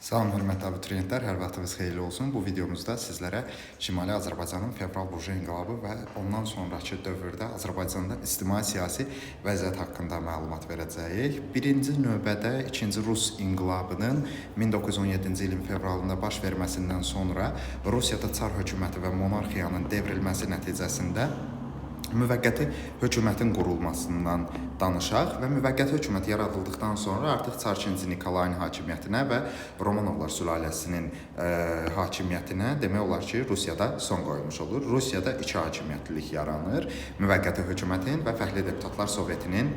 Salam, hörmətli abituriyentlər, hər vaxtınız xeyirli olsun. Bu videomuzda sizlərə Şimali Azərbaycanın fevral burjuy inqilabı və ondan sonraki dövrdə Azərbaycanda ictimai-siyasi vəziyyət haqqında məlumat verəcəyik. Birinci növbədə 2-ci Rus inqilabının 1917-ci ilin fevralında baş verməsindən sonra Rusiyada çar hökuməti və monarxiyanın devrilməsi nəticəsində müvəqqəti hökumətin qurulmasından danışaq və müvəqqəti hökumət yaradıldıqdan sonra artıq Çar 2. Nikolayın hakimiyyətinə və Romanovlar sülaləsinin hakimiyyətinə demək olar ki, Rusiyada son qoyulmuş olur. Rusiyada iki hakimiyyətlilik yaranır. Müvəqqəti hökumətin və Fəhli Deputatlar Sovetinin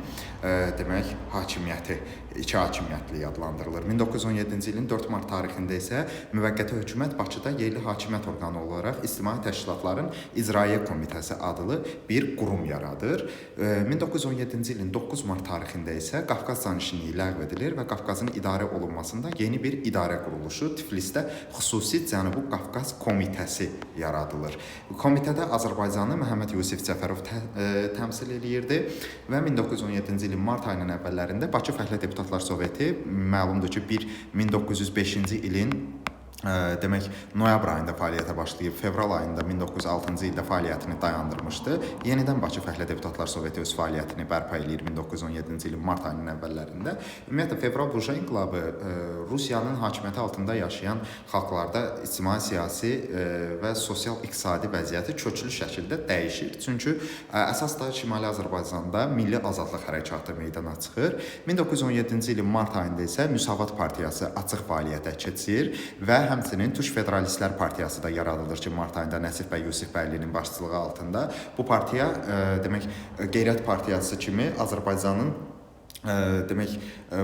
demək hakimiyyəti, iki hakimiyyətlilik adlandırılır. 1917-ci ilin 4 mart tarixində isə müvəqqəti hökumət Bakıda yerli hakimiyyət orqanı olaraq İctimai Təşkilatların İcraiyyə Komitəsi adlı bir qurum yaradır. 1917-ci ilin 9 mart tarixində isə Qafqaz Zanişinliyi ləğv edilir və Qafqazın idarə olunmasında yeni bir idarə quruluşu Tiflisdə xüsusi Cənubi Qafqaz Komitəsi yaradılır. Komitədə Azərbaycanı Məhəmməd Yusif Cəfərov təmsil edirdi və 1917-ci ilin mart ayının əvvəllərində Bakı Fəhli Deputatlar Soveti məlumdur ki, 1905-ci ilin demək noyabr ayında fəaliyyətə başlayıb, fevral ayında 1906-cı ildə fəaliyyətini dayandırmışdı. Yenidən Bakı Fəhli Deputatlar Soveti öz fəaliyyətini bərpa edir 1917-ci ilin mart ayının əvvəllərində. Ümumiyyətlə fevral burjuy inqilabı Rusiyanın hakimiyyəti altında yaşayan xalqlarda ictimai-siyasi və sosial-iqtisadi vəziyyəti köklü şəkildə dəyişir. Çünki əsas da Şimali Azərbaycanda milli azadlıq hərəkatı meydana çıxır. 1917-ci ilin mart ayında isə Müsavat Partiyası açıq fəaliyyətə keçir və həmçinin Türk Federalistlər Partiyası da yaradılır ki, mart ayında Nəsif bəy Yusifbəylinin başçılığı altında. Bu partiya demək Qeyrət Partiyası kimi Azərbaycanın demək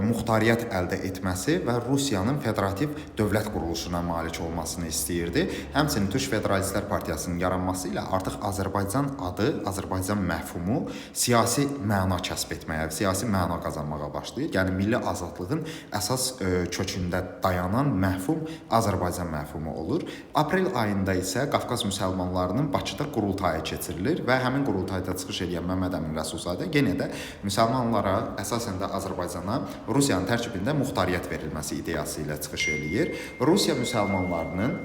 muxtariyyət əldə etməsi və Rusiyanın federativ dövlət quruluşuna malik olmasını istəyirdi. Həmçinin Türk Federalistlər Partiyasının yaranması ilə artıq Azərbaycan adı, Azərbaycan məfhumu siyasi məna kəsb etməyə, siyasi məna qazanmağa başlayır. Yəni milli azadlığın əsas kökündə dayanan məfhum Azərbaycan məfhumu olur. Aprel ayında isə Qafqaz müsəlmanlarının Bakıda qurultayı keçirilir və həmin qurultayda çıxış edən Məmməd Əmin Rəsulzadə yenə də müsəlmanlara əsasən Azərbaycana Rusiyanın tərkibində muxtariyyət verilməsi ideyası ilə çıxış eləyir. Rusiya müsəlmanlarının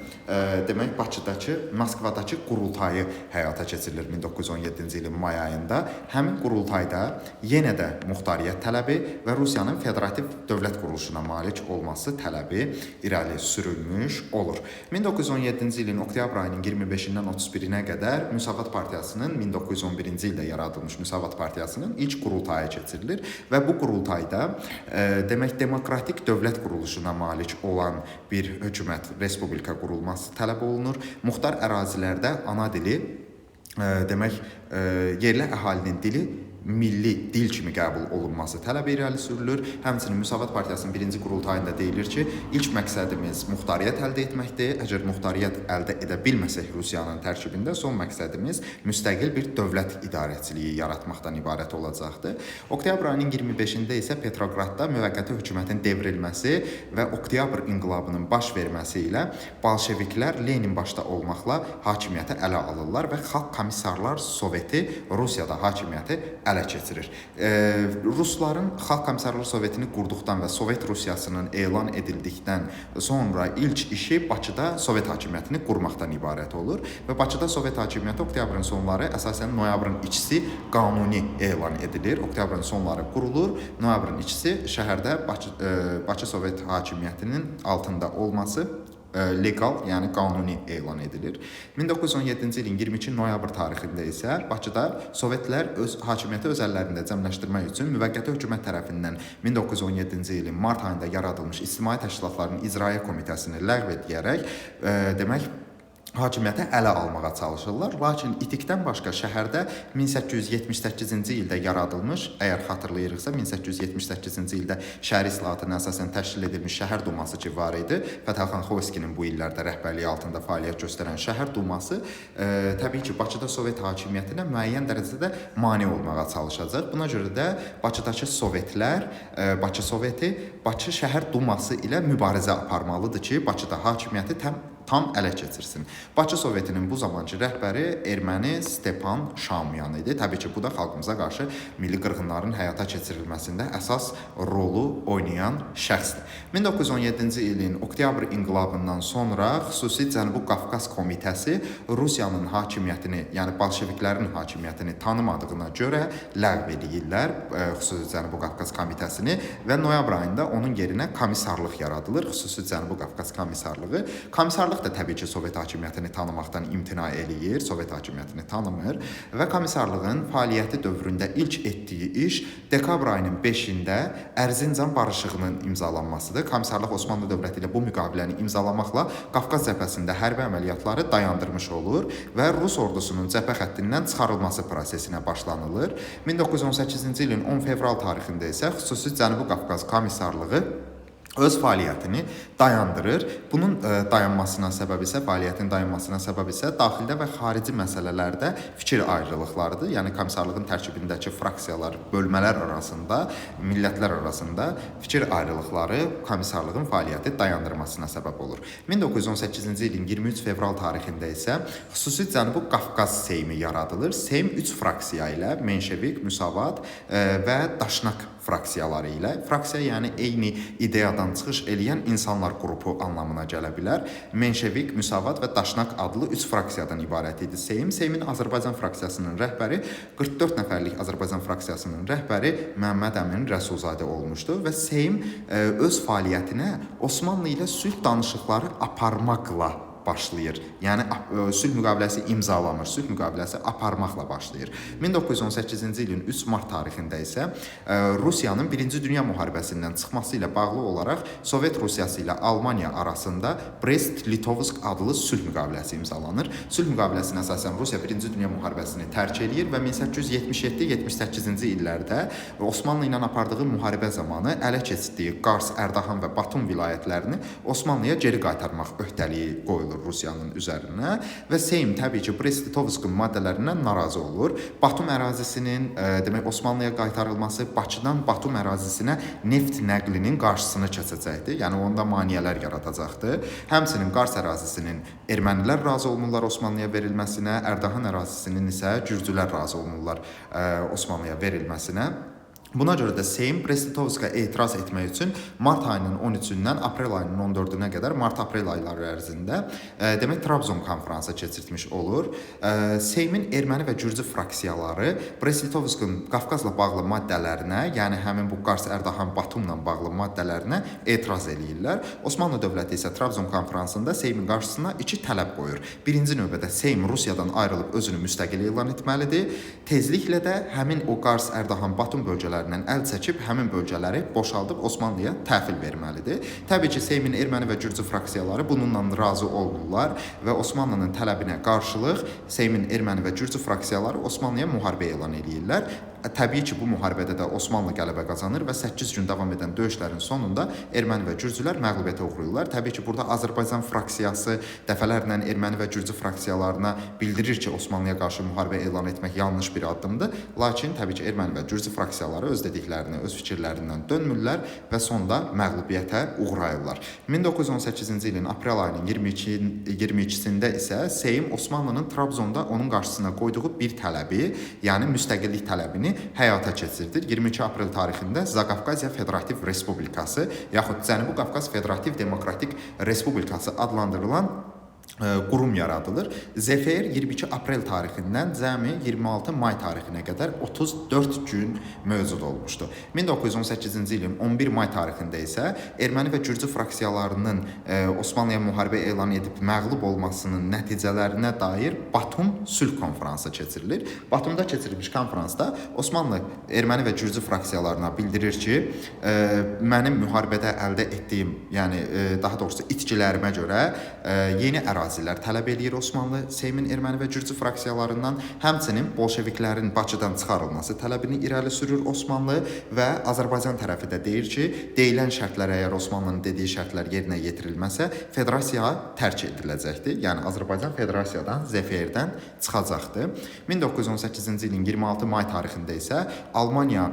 demək Bakıdakı, Moskvadakı qurultayı həyata keçirilir 1917-ci ilin may ayında. Həmin qurultayda yenə də muxtariyyət tələbi və Rusiyanın federativ dövlət quruluşuna malik olması tələbi irəli sürülmüş olur. 1917-ci ilin oktyabr ayının 25-dən 31-nə qədər Müsavat Partiyasının 1911-ci ildə yaradılmış Müsavat Partiyasının ilk qurultayı keçirilir və bu qurultayda demək demokratik dövlət quruluşuna malik olan bir hökumət, respublika qurulması tələb olunur. Muxtar ərazilərdə ana dili demək yerli əhalinin dili milli dil kimi qəbul olunması tələb irəli sürülür. Həmçinin Müsavat Partiyasının birinci qurultayında deyilir ki, ilk məqsədimiz muxtariyyət əldə etməkdir. Əgər muxtariyyət əldə edə bilməsək Rusiyanın tərkibində, son məqsədimiz müstəqil bir dövlət idarəçiliyi yaratmaqdan ibarət olacaqdır. Oktyabr ayının 25-də isə Petrogradda müvəqqəti hökumətin devrilməsi və oktyabr inqilabının baş verməsi ilə bolşeviklər Lenin başda olmaqla hakimiyyəti ələ alırlar və Xalq Komissarlar Soveti Rusiyada hakimiyyəti ələ keçirir. Rusların Xalq Komissarlar Sovetini qurduqdan və Sovet Rusiyasının elan edildikdən sonra ilk işi Bakıda Sovet hakimiyyətini qurmaqdan ibarət olur və Bakıda Sovet hakimiyyəti oktyabrın sonları, əsasən noyabrın 2-si qanuni elan edilir. Oktyabrın sonları qurulur, noyabrın 2-si şəhərdə Bakı Sovet hakimiyyətinin altında olması legal, yəni qanuni elan edilir. 1917-ci ilin 22 noyabr tarixində isə Bakıda Sovetlər öz hakimiyyəti öz əllərində cəmləşdirmək üçün müvəqqəti hökumət tərəfindən 1917-ci ilin mart ayında yaradılmış İctimai Təşkilatların İcraiyyə Komitəsini ləğv edərək demək hakimiyyəti ələ almağa çalışırlar. Lakin itikdən başqa şəhərdə 1878-ci ildə yaradılmış, əgər xatırlayırıqsa, 1878-ci ildə şəhər islahatına əsasən təşkil edilmiş şəhər duması ki var idi. Fətəlxan Xovskinin bu illərdə rəhbərliyi altında fəaliyyət göstərən şəhər duması təbii ki, Bakıda Sovet hakimiyyətinə müəyyən dərəcədə mane olmağa çalışacaq. Buna görə də Bakıdakı Sovetlər, Bakı Soveti, Bakı şəhər duması ilə mübarizə aparmalıdır ki, Bakıda hakimiyyəti tam ələ keçirsin. Bakı Sovetinin bu zamankı rəhbəri erməni Stepan Şamyan idi. Təbii ki, bu da xalqımıza qarşı milli qırğınların həyata keçirilməsində əsas rolu oynayan şəxsdir. 1917-ci ilin oktyabr inqilabından sonra xüsusi Cənubi Qafqaz Komitəsi Rusiyanın hakimiyyətini, yəni bolşeviklərin hakimiyyətini tanımadığına görə ləğv edirlər xüsusi Cənubi Qafqaz Komitəsini və noyabr ayında onun yerinə komissarlıq yaradılır. Xüsusi Cənubi Qafqaz Komissarlığı. Komissarlıq da təbii ki, Sovet hakimiyyətini tanımaqdan imtina eləyir, Sovet hakimiyyətini tanımır və komissarlığın fəaliyyəti dövründə ilk etdiyi iş dekabr ayının 5-də Ərzincan barışığının imzalanmasıdır. Komissarlıq Osmanlı dövləti ilə bu müqaviləni imzalamaqla Qafqaz cəbhəsində hərbi əməliyyatları dayandırmış olur və Rus ordusunun cəbhə xəttindən çıxarılması prosesinə başlanılır. 1918-ci ilin 10 fevral tarixində isə xüsusi Cənubi Qafqaz Komissarlığı öz fəaliyyətini dayandırır. Bunun dayanmasına səbəb isə, fəaliyyətin dayanmasına səbəb isə daxildə və xarici məsələlərdə fikir ayrılıqlarıdır. Yəni komissarlığın tərkibindəki fraksiyalar, bölmələr arasında, millətlər arasında fikir ayrılıqları komissarlığın fəaliyyəti dayandırmasına səbəb olur. 1918-ci ilin 23 fevral tarixində isə xüsusi Cənubi Qafqaz Seymi yaradılır. Seym 3 fraksiya ilə Menşevik, Müsavat və Daşnak fraksiyaları ilə. Fraksiya yəni eyni ideyadan çıxış eləyən insanlar qrupu anlamına gələ bilər. Menşevik, Müsavat və Daşnak adlı 3 fraksiyadan ibarət idi Seym. Seymin Azərbaycan fraksiyasının rəhbəri 44 nəfərlik Azərbaycan fraksiyasının rəhbəri Məhəmməd Əmin Rəsulzadə olmuşdu və Seym öz fəaliyyətinə Osmanlı ilə sülh danışıqları aparmaqla başlayır. Yəni sülh müqaviləsi imzalanır, sülh müqaviləsi aparmaqla başlayır. 1918-ci ilin 3 mart tarixində isə Rusiyanın 1-ci Dünya müharibəsindən çıxması ilə bağlı olaraq Sovet Rusiyası ilə Almaniya arasında Brest-Litovsk adlı sülh müqaviləsi imzalanır. Sülh müqaviləsinə əsasən Rusiya 1-ci Dünya müharibəsini tərk edir və 1877-78-ci illərdə Osmanlı ilə apardığı müharibə zamanı ələ keçirdiyi Qars, Ərdahan və Batum vilayətlərini Osmanlıya geri qaytarmaq öhdəliyi qoyulur Rusiyanın üzərinə və Seym təbii ki, Brest-Litovskun maddələrindən narazı olur. Batum ərazisinin demək Osmanlıya qaytarılması Bakıdan Batum ərazisinə neft nəqlinin qarşısını kəsəcəkdir. Yəni onda maneələr yaradacaqdır. Həmçinin Qars ərazisinin ermənilər razı olmurlar Osmanlıya verilməsinə, Ərdahan ərazisinin isə gürcülər razı olmurlar Osmanlıya verilməsinə. Buna görə də Seym Brest-Litovska etiraz etmək üçün mart ayının 13-dən aprel ayının 14-nə qədər mart-aprel ayları ərzində demək Trabzon konfransı keçirtmiş olur. Seymin erməni və gürcü fraksiyaları Brest-Litovskun Qafqazla bağlı maddələrinə, yəni həmin bu Qars, Ərdahan, Batumla bağlı maddələrinə etiraz eləyirlər. Osmanlı dövləti isə Trabzon konfransında Seymin qarşısına 2 tələb qoyur. Birinci növbədə Seym Rusiyadan ayrılıb özünü müstəqil elan etməlidir. Tezliklə də həmin o Qars, Ərdahan, Batum bölgələri əl çəkib həmin bölgələri boşaldıb Osmanlıya təhvil verməlidir. Təbii ki, Seymin erməni və gürcü fraksiyaları bununla razı olmurlar və Osmanlının tələbinə qarşılıq Seymin erməni və gürcü fraksiyaları Osmanlıya müharibə elan edirlər. Təbii ki, bu müharibədə də Osmanlı qələbə qazanır və 8 gün davam edən döyüşlərin sonunda erməni və gürcülər məğlubiyyətə uğrayırlar. Təbii ki, burada Azərbaycan fraksiyası dəfələrlə erməni və gürcü fraksiyalarına bildirir ki, Osmanlıya qarşı müharibə elan etmək yanlış bir addımdır. Lakin təbii ki, erməni və gürcü fraksiyaları öz dediklərini, öz fikirlərindən dönmürlər və sonda məğlubiyyətə uğrayırlar. 1918-ci ilin aprel ayının 22-sində isə Seym Osmanlının Trabzonda onun qarşısına qoyduğu bir tələbi, yəni müstəqillik tələbini həyata keçirdir. 22 aprel tarixində Zaqafqaziya Federativ Respublikası yaxud Cənubi Qafqaz Federativ Demokratik Respublikası adlandırılan qurum yaradılır. ZFR 22 aprel tarixindən cəmi 26 may tarixinə qədər 34 gün mövcud olmuşdu. 1918-ci ilin 11 may tarixində isə erməni və gürcü fraksiyalarının Osmanlıya müharibə elan edib məğlub olmasının nəticələrinə dair Batum sülh konfransı keçirilir. Batumda keçirilmiş konfransda Osmanlı erməni və gürcü fraksiyalarına bildirir ki, mənim müharibədə əldə etdiyim, yəni daha doğrusu itkilərimə görə yeni ərazilər tələb edir Osmanlı Seymin erməni və gürcü fraksiyalarından, həmçinin bolşeviklərin Bakıdan çıxarılması tələbini irəli sürür Osmanlı və Azərbaycan tərəfi də deyir ki, deyilən şərtlər əgər Osmanlının dediyi şərtlər yerinə yetirilməsə, federasiya tərk ediləcəkdir. Yəni Azərbaycan federasiyadan, ZFR-dən çıxacaqdır. 1918-ci ilin 26 may tarixində isə Almaniya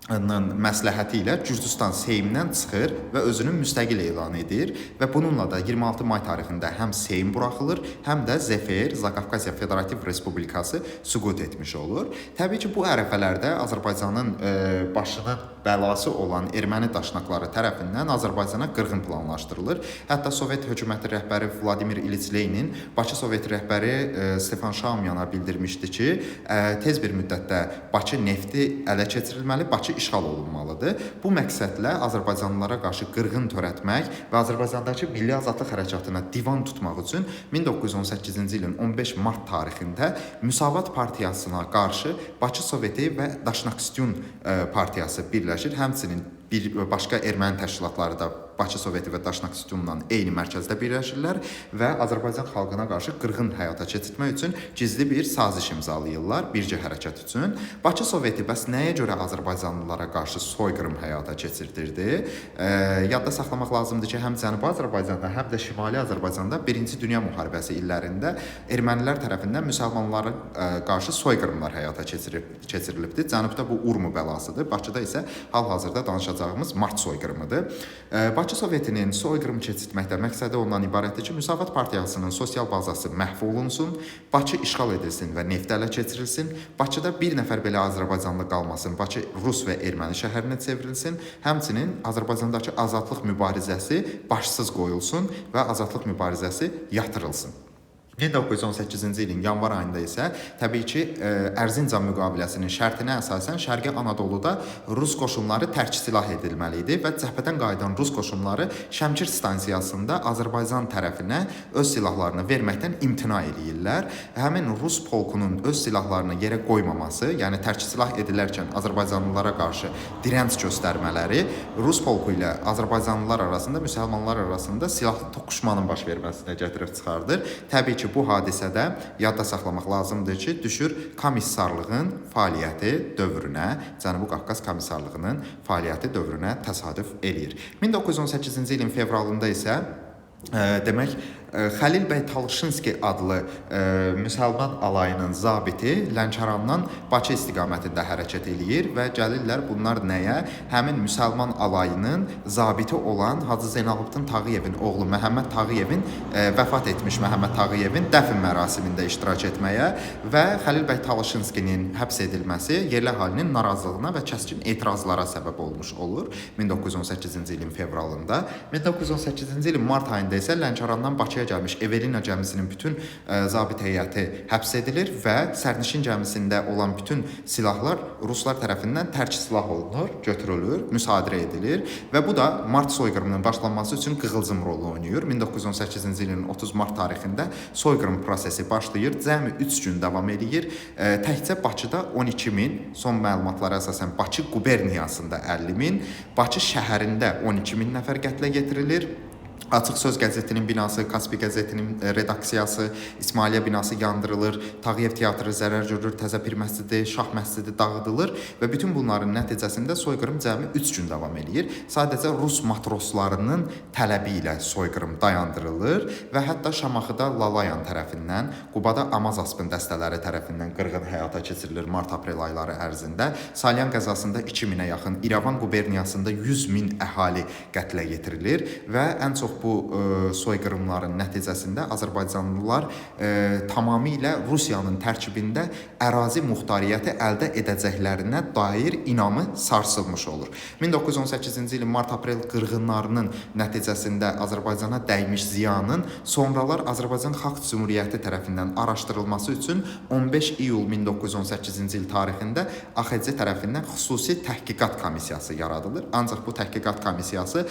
məsləhəti ilə Gürcüstan Seymdən çıxır və özünü müstəqil elan edir və bununla da 26 may tarixində həm Seym buraxılır, həm də ZFR, Zaqafqaziya Federativ Respublikası süqut etmiş olur. Təbii ki, bu ərəfələrdə Azərbaycanın başının bəlası olan erməni daşnaqları tərəfindən Azərbaycana qırğın planlaşdırılır. Hətta Sovet hökuməti rəhbəri Vladimir İliç Lenin Bakı Sovet rəhbəri Stefan Şaumyana bildirmişdi ki, tez bir müddətdə Bakı nefti ələ keçirilməli, Bakı işğal olunmalıdır. Bu məqsədlə Azərbaycanlılara qarşı qırğın törətmək və Azərbaycandakı milli azadlıq hərəkatına divan tutmaq üçün 1918-ci ilin 15 mart tarixində Müsavat partiyasına qarşı Bakı Soveti və Daşnakstyun partiyası birləşir. Həmçinin bir başqa erməni təşkilatları da Bakı Soveti və Daşnakstyunla eyni mərkəzdə birləşirlər və Azərbaycan xalqına qarşı qırğın həyata keçirmək üçün gizli bir saziş imzalayırlar bircə hərəkat üçün. Bakı Soveti bəs nəyə görə Azərbaycanlılara qarşı soyqırım həyata keçirdirdi? Yadda saxlamaq lazımdır ki, həm Cənubi Azərbaycanda, həm də Şimali Azərbaycanda 1-ci Dünya müharibəsi illərində ermənilər tərəfindən müsəlmanlara qarşı soyqırımlar həyata keçirilibdir. Cənubda bu Urmu bəlasıdır, Bakıda isə hal-hazırda danışacağımız Mart soyqırımıdır. Bakı Sovetinin soyqırım keçirtməkdə məqsədi ondan ibarətdir ki, Müsavat partiyasının sosial bazası məhv olunsun, Bakı işğal edilsin və neft ələ keçirilsin, Bakıda bir nəfər belə Azərbaycanlı qalmasın, Bakı Rus və erməni şəhərinə çevrilsin, həmçinin Azərbaycandakı azadlıq mübarizəsi başsız qoyulsun və azadlıq mübarizəsi yatırılsın. 1918-ci ilin yanvar ayında isə təbii ki, Ərzincan müqaviləsinin şərtinə əsasən Şərqi Anadoluda Rus qoşunları tərk silah edilməli idi və cəbhədən qayıdan Rus qoşunları Şəmkir stansiyasında Azərbaycan tərəfinə öz silahlarını verməkdən imtina edirlər. Həmin Rus polkunun öz silahlarını yerə qoymaması, yəni tərk silah edilərkən Azərbaycanlılara qarşı dirənç göstərmələri Rus polku ilə Azərbaycanlılar arasında, müsəlmanlar arasında silahlı toqquşmanın baş verməsinə gətirib çıxardır. Təbii ki, bu hadisədə yadda saxlamaq lazımdır ki, düşür komissarlığın fəaliyyəti dövrünə, Cənubi Qafqaz komissarlığının fəaliyyəti dövrünə təsadüf eləyir. 1918-ci ilin fevralında isə demək, Xəlil bəy Talışinski adlı müsəlman alayının zabiti Lənkərandan Bakı istiqamətində hərəkət eləyir və gəlirlər bunlar nəyə? Həmin müsəlman alayının zabiti olan Hacı Zeynalabdin Tağıyevin oğlu Məhəmməd Tağıyevin vəfat etmiş Məhəmməd Tağıyevin dəfn mərasimində iştirak etməyə və Xəlil bəy Talışinskinin həbs edilməsi yerli əhalinin narazılığına və kəskin etirazlara səbəb olmuş olur 1918-ci ilin fevralında. 1918-ci ilin mart ayında isə Lənkərandan Bakıya gəlmiş Evelina gəmisinin bütün zabit heyəti həbs edilir və sərnişin gəmisində olan bütün silahlar Ruslar tərəfindən tərk silah olunur, götürülür, müsadirə edilir və bu da Mart soyqırımının başlanması üçün qığılcım rolu oynayır. 1918-ci ilin 30 Mart tarixində soyqırım prosesi başlayır, cəmi 3 gün davam edir. Təkcə Bakıda 12 min, son məlumatlara əsasən Bakı quberniyasında 50 min, Bakı şəhərində 12 min nəfər qətlə yetirilir. Açıq Söz qəzetinin binası, Kaspi qəzetinin redaksiyası, İsmailiyyə binası yandırılır, Tağıyev teatrı zərər görür, Təzə Pir məscidi, Şah məscidi dağıdılır və bütün bunların nəticəsində soyqırım cəmi 3 gün davam edir. Sadəcə Rus matroslarının tələbi ilə soyqırım dayandırılır və hətta Şamaxıda Lalayan tərəfindən, Qubada Amazaspın dəstələri tərəfindən qırğın həyata keçirilir mart-aprel ayları ərzində. Salyan qəzasında 2000-ə yaxın, İrəvan quberniyasında 100 min əhali qətlə yetirilir və ən çox bu soyqırımların nəticəsində Azərbaycanlılar tamamilə Rusiyanın tərkibində ərazi muxtariyyəti əldə edəcəklərinə dair inamı sarsılmış olur. 1918-ci ilin mart-aprel qırğınlarının nəticəsində Azərbaycana dəymiş ziyanın sonralar Azərbaycan Xalq Cümhuriyyəti tərəfindən araşdırılması üçün 15 iyul 1918-ci il tarixində AXC tərəfindən xüsusi təhqiqat komissiyası yaradılır. Ancaq bu təhqiqat komissiyası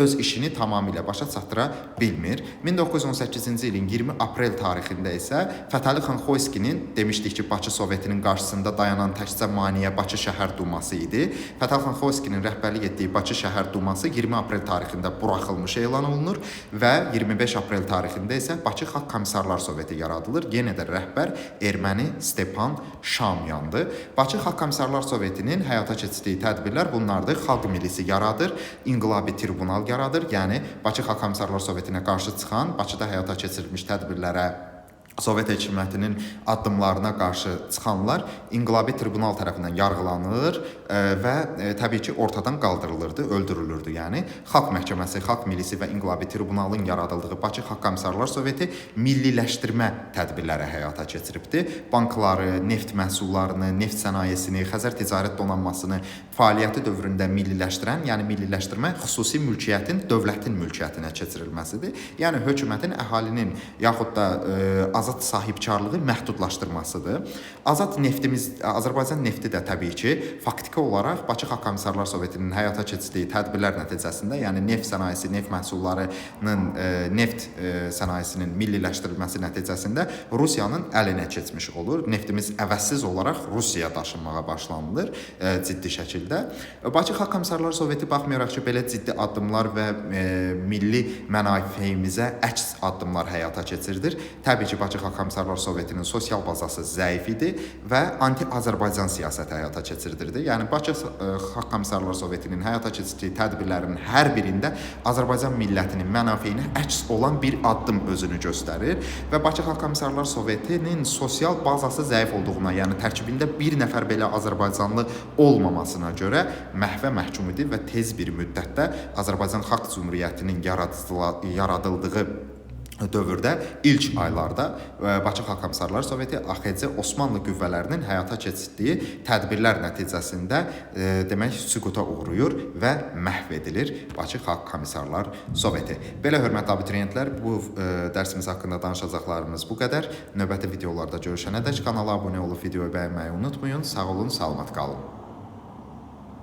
öz işini tamamilə başa çatdıra bilmir. 1918-ci ilin 20 aprel tarixində isə Fətəli xan Xoyskinin demişdik ki, Bakı Sovetinin qarşısında dayanan təkcə maneə Bakı şəhər duması idi. Fətəli xan Xoyskinin rəhbərlik etdiyi Bakı şəhər duması 20 aprel tarixində buraxılmış elan olunur və 25 aprel tarixində isə Bakı Xalq Komissarlar Soveti yaradılır. Yenə də rəhbər erməni Stepan Şamyandır. Bakı Xalq Komissarlar Sovetinin həyata keçirdiyi tədbirlər bunlardır. Xalq milisi yaradır, inqilabi tribunal yaradır, yəni Bakı Xalq Komissarlar Sovetinə qarşı çıxan, Bakıda həyata keçirilmiş tədbirlərə Sovet hökumətinin addımlarına qarşı çıxanlar İnqilabi Tribunal tərəfindən yargılanır və təbii ki, ortadan qaldırılırdı, öldürülürdü. Yəni, Xalq Məhkəməsi, Xalq Milisi və İnqilabi Tribunalın yaradıldığı Bakı Xalq Komissarlar Soveti milliləşdirmə tədbirləri həyata keçiribdi. Bankları, neft məhsullarını, neft sənayesini, Xəzər ticarət donanmasını fəaliyyəti dövründə milliləşdirən, yəni milliləşdirmə xüsusi mülkiyyətin dövlətin mülkiyyətinə keçirilməsidir. Yəni, hökumətin əhalinin yaxud da azad sahibkarlığı məhdudlaşdırmasıdır. Azad neftimiz, Azərbaycan nefti də təbii ki, faktiki olaraq Bakı Xalq Komissarlar Sovetinin həyata keçirdiyi tədbirlər nəticəsində, yəni neft sənayesi, neft məhsullarının, neft sənayesinin milliləşdirilməsi nəticəsində Rusiyanın əlinə keçmiş olur. Neftimiz əvəzsiz olaraq Rusiyaya daşınmağa başlanılır ciddi şəkildə. Bakı Xalq Komissarlar Soveti baxmayaraq ki, belə ciddi addımlar və milli mənafeyimizə əks addımlar həyata keçirilir. Təbii ki, Bakı Xalq Komissarlar Sovetinin sosial bazası zəif idi və anti-Azərbaycan siyasəti həyata keçirilirdi. Yəni, Bakı Xalq Komissarlar Sovetinin həyata keçirdiyi tədbirlərin hər birində Azərbaycan millətinin mənafeyinə əks olan bir addım özünü göstərir və Bakı Xalq Komissarlar Sovetinin sosial bazası zəif olduğuna, yəni tərkibində bir nəfər belə Azərbaycanlı olmamasına görə məhvə məhkum idi və tez bir müddətdə Azərbaycan Xalq Cümhuriyyətinin yaradıldığı dövrdə ilk aylarda Bakı Xalq Komissarlar Soveti AXC Osmanlı qüvvələrinin həyata keçirdiyi tədbirlər nəticəsində demək süquta uğrayır və məhv edilir Bakı Xalq Komissarlar Soveti. Belə hörmətli abituriyentlər, bu dərsimiz haqqında danışacaqlarımız bu qədər. Növbəti videolarda görüşənədək kanala abunə olub videoyu bəyənməyi unutmayın. Sağ olun, salamat qalın.